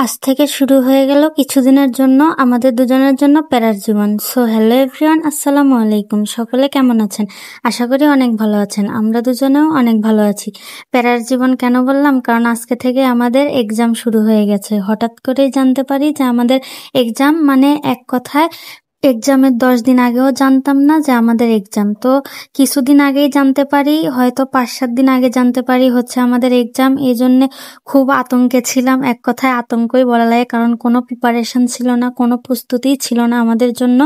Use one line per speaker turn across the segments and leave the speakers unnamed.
আজ থেকে শুরু হয়ে গেল কিছুদিনের জন্য আমাদের দুজনের জন্য প্যারার জীবন। সো হ্যালো এভরিওয়ান, আসসালামু আলাইকুম। সকলে কেমন আছেন? আশা করি অনেক ভালো আছেন। আমরা দুজনেও অনেক ভালো আছি। প্যারার জীবন কেন বললাম? কারণ আজকে থেকে আমাদের এক্সাম শুরু হয়ে গেছে। হঠাৎ করেই জানতে পারি যে আমাদের এক্সাম, মানে এক কথায় এক্সামের 10 দিন আগেও জানতাম না যে আমাদের এক্সাম। তো কিছুদিন আগেই জানতে পারি, হয়তো 5-7 দিন আগে জানতে পারি হচ্ছে আমাদের এক্সাম। এই জন্যে খুব আতঙ্কে ছিলাম, এক কথায় আতঙ্কই বলা লাগে। কারণ কোনো প্রিপারেশন ছিল না, কোনো প্রস্তুতিই ছিল না আমাদের জন্য।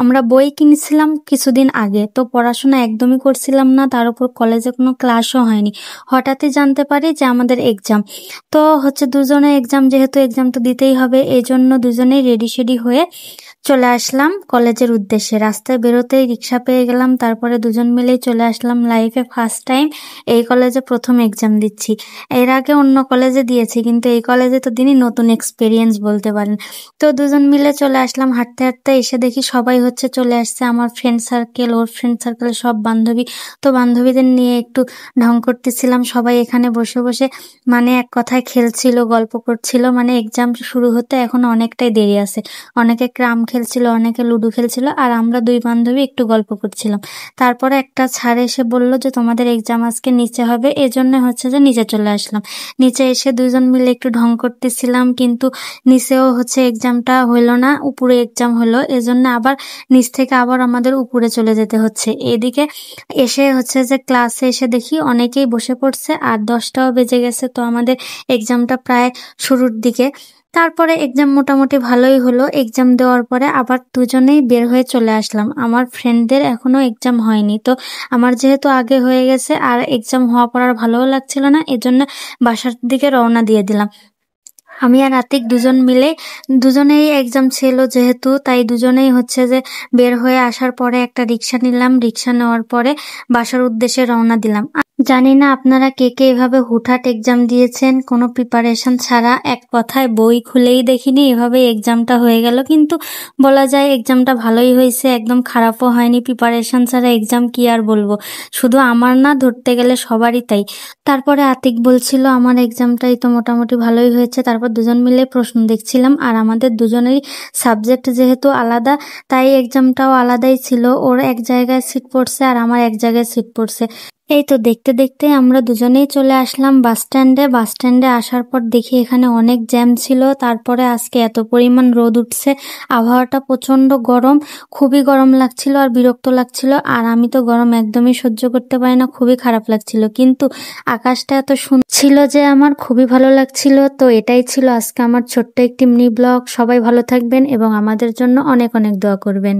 আমরা বই কিনেছিলাম কিছুদিন আগে, তো পড়াশোনা একদমই করছিলাম না। তার উপর কলেজে কোনো ক্লাসও হয়নি। হঠাৎই জানতে পারি যে আমাদের এক্সাম। তো হচ্ছে দুজনে এক্সাম, যেহেতু এক্সাম তো দিতেই হবে, এই জন্য দুজনেই রেডি সেডি হয়ে চলে আসলাম কলেজের উদ্দেশ্যে। রাস্তায় বেরোতেই রিক্সা পেয়ে গেলাম, তারপরে দুজন মিলেই চলে আসলাম। লাইফে ফার্স্ট টাইম এই কলেজে প্রথম এক্সাম দিচ্ছি। এর আগে অন্য কলেজে দিয়েছি, কিন্তু এই কলেজে তো দিনই নতুন এক্সপিরিয়েন্স বলতে পারেন। তো দুজন মিলে চলে আসলাম। হাঁটতে হাঁটতে এসে দেখি সবাই হচ্ছে চলে আসছে, আমার ফ্রেন্ড সার্কেল, ওর ফ্রেন্ড সার্কেল, সব বান্ধবী। তো বান্ধবীদের নিয়ে একটু ঢং করতেছিলাম। সবাই এখানে বসে বসে মানে এক কথায় খেলছিল, গল্প করছিল। মানে এক্সাম শুরু হতে এখন অনেকটাই দেরি আছে। অনেকে ক্রাম খেলছিল, অনেকে লুডো খেলছিল, আর আমরা দুই বান্ধবী একটু গল্প করছিলাম। তারপরে একটা স্যার এসে বলল যে তোমাদের এক্সাম আজকে নিচে হবে, এজন্য হচ্ছে যে নিচে চলে আসলাম। নিচে এসে দুজন মিলে একটু ঢং করতেছিলাম, কিন্তু নিচেও হচ্ছে এক্সামটা হইলো না, উপরে এক্সাম হলো। এজন্য আবার নিচ থেকে আবার আমাদের উপরে চলে যেতে হচ্ছে। এদিকে এসে হচ্ছে যে ক্লাসে এসে দেখি অনেকেই বসে পড়ছে, আর 10টাও বেজে গেছে। তো আমাদের এক্সামটা প্রায় শুরুর দিকে। তারপরে এক্সাম মোটামুটি ভালোই হলো। এক্সাম দেওয়ার পরে আবার দুজনেই বের হয়ে চলে আসলাম। আমার ফ্রেন্ডদের এখনো এক্সাম হয়নি, তো আমার যেহেতু আগে হয়ে গেছে আর এক্সাম হওয়া পর আর ভালোও লাগছিল না, এজন্য বাসার দিকে রওনা দিয়ে দিলাম। আমি আর আতিক দুজনেই এক্সাম ছিল যেহেতু, তাই দুজনেই হচ্ছে যে বের হয়ে আসার পরে একটা রিক্সা নিলাম। রিক্সা নেওয়ার পরে বাসার উদ্দেশ্যে রওনা দিলাম। জানি না আপনারা কে কে এভাবে হুটহাট এক্সাম দিয়েছেন, কোনো প্রিপারেশন ছাড়া, এক কথায় বই খুলেই দেখিনি, এভাবে এক্সামটা হয়ে গেল। কিন্তু বলা যায় এক্সামটা ভালোই হয়েছে, একদম খারাপও হয়নি। প্রিপারেশন ছাড়া এক্সাম কি আর বলবো, শুধু আমার না, ধরতে গেলে সবারই তাই। তারপরে আতিক বলছিল আমার এক্সামটাই তো মোটামুটি ভালোই হয়েছে। তারপর দুজন মিলে প্রশ্ন দেখছিলাম, আর আমাদের দুজনেরই সাবজেক্ট যেহেতু আলাদা, তাই এক্সামটাও আলাদাই ছিল। ওর এক জায়গায় সিট পড়ছে আর আমার এক জায়গায় সিট পড়ছে। এই তো দেখতে দেখতে আমরা দুজনেই চলে আসলাম বাস স্ট্যান্ডে। বাস স্ট্যান্ডে আসার পর দেখি এখানে অনেক জ্যাম ছিল। তারপরে আজকে এত পরিমাণ রোদ উঠছে, আবহাওয়াটা প্রচন্ড গরম, খুবই গরম লাগছিল আর বিরক্ত লাগছিল। আর আমি তো গরম একদমই সহ্য করতে পারি না, খুবই খারাপ লাগছিল। কিন্তু আকাশটা এত সুন্দর ছিল যে আমার খুবই ভালো লাগছিল। তো এটাই ছিল আজকে আমার ছোট্ট একটি মিনি ব্লগ। সবাই ভালো থাকবেন এবং আমাদের জন্য অনেক অনেক দোয়া করবেন।